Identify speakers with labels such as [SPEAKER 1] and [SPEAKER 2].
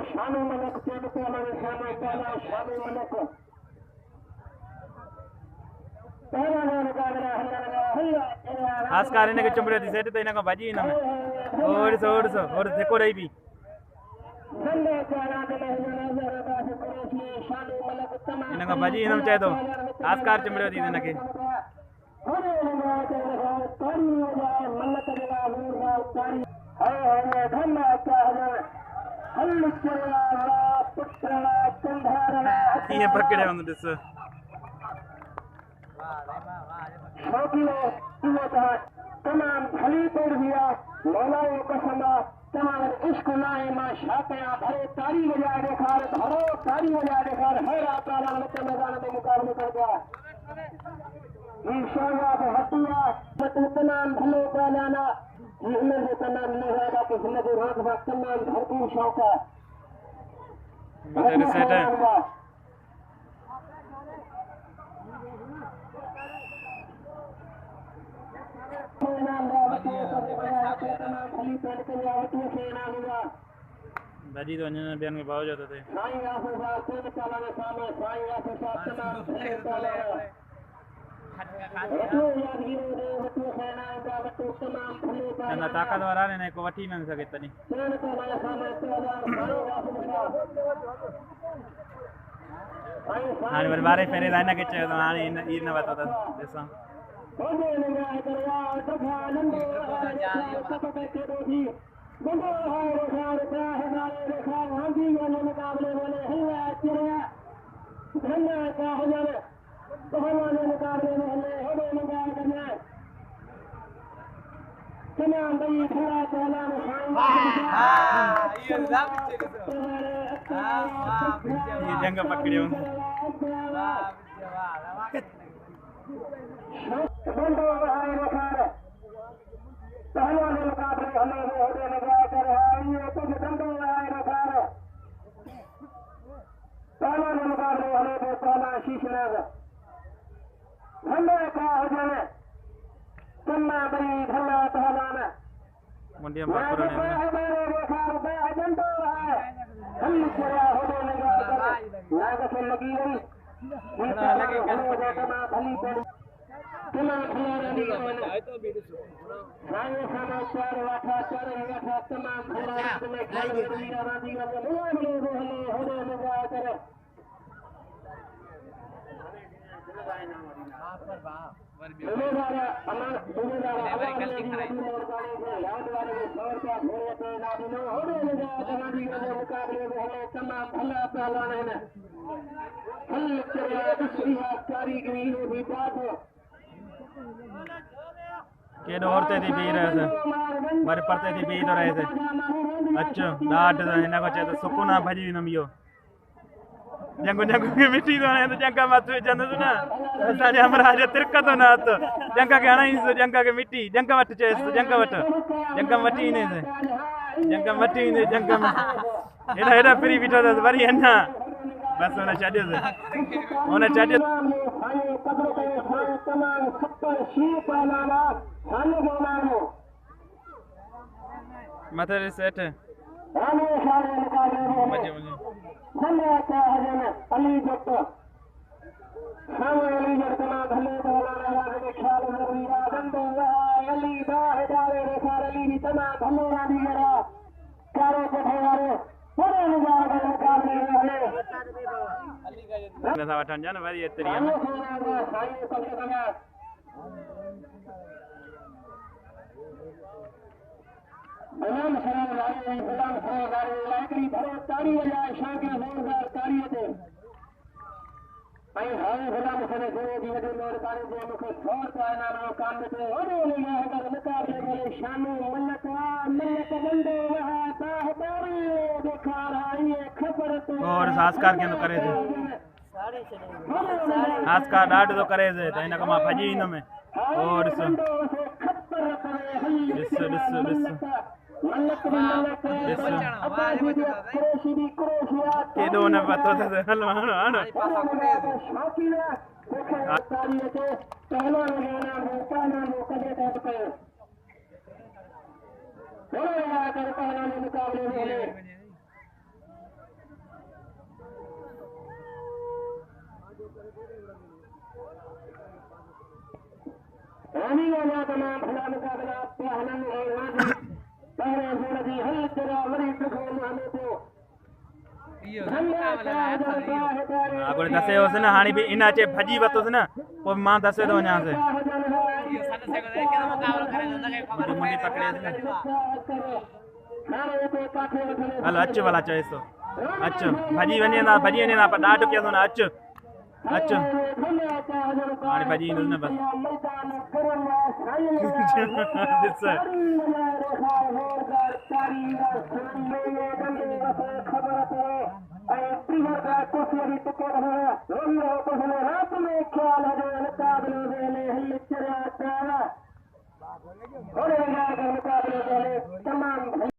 [SPEAKER 1] शानू मलक शानू मलक
[SPEAKER 2] आस्कार इनके चुंबड़े थी सेट तो इनका भाजी इन में और देखो रही भी इनका भाजी इन में चाहे तो आस्कार चुंबड़े थी इनके ये पकड़े हम दिस
[SPEAKER 1] तमाम भली पेड़ दिया मौलाओ कसमा तमाम इश्क लाए मां शाकया भरे तारी बजा देखार भरो तारी बजा देखार हर ताला में मैदान में मुकाबले कर गया इंशाअल्लाह हटिया तमाम भले पालाना इनमें से तमाम नहरा के जिंदगी रोज वक्त तमाम भरपूर शौक है
[SPEAKER 2] मतलब सेट है भाजी तो अंजना बयान में भाव जाते थे ना ताकतवर आ ने को वठी न सके तनी हाने वर बारे फेरे लाइन के चे हाने ई न बता देसा ये जंग पकड़ियो मुंडिया बापुरा ने के औरतें थी पी रहे थे बारे पड़ते थी पी तो रहे थे अच्छा डाट इन्हें को चाहिए तो सुकून भजी न मियो जंगो जंगो के मिट्टी तो है तो जंगा मत चंद तो ना सारे हमरा आज तिरका तो ना तो जंगा के आना ही तो जंगा के मिट्टी जंगा मत चाहिए तो जंगा मट्टी ही नहीं से जंगा मट्टी ही नहीं जंगा में एड़ा एड़ा फ्री बिठो तो बड़ी है ना बस होना चाहिए मथे सेट है मजे
[SPEAKER 1] अली जट अली जट भले के ख्याल अली बाहरे रेखार अली भी तमाम भले रानी करा चारों पठेवारे पूरे मुकाबले
[SPEAKER 2] में वठन जान वरी एतरी है
[SPEAKER 1] गुलाम सलाम लाइकड़ी भरो तारी वजाए शांति जोरदार तारी दे आई हाय गुलाम सने जो दी वडे मेहरबानी जे मुखे छोड़ तो आना नो काम ते ओरे ले अगर मुकाबले वाले शानू मल्लक बंदे वहा ताहदारी देखा रही है खबर तो
[SPEAKER 2] और संस्कार के करे थे संस्कार डाट तो करे थे त इन कमा भजी इन में और केडो न पतो था हल हानो हानो
[SPEAKER 1] पहला कर पहलवानी मुकाबले में रानी वाला तमाम भला मुकाबला पहलन और वादी पहले जोड़ी हल तेरा वरी दुखों हमें तो
[SPEAKER 2] आपको दसे हो से ना हानी भी इन अचे भजी वतो से ना पोइ मां दसे तो वञा से मुंडी पकड़े हल अच वाला चएस तो अच भजी वञे ना पर ॾाढो केंदो ना अच अच हाणे भजी ईंदुसि न बस ॾिस
[SPEAKER 1] रात में ख्याल है मुकाबले तमाम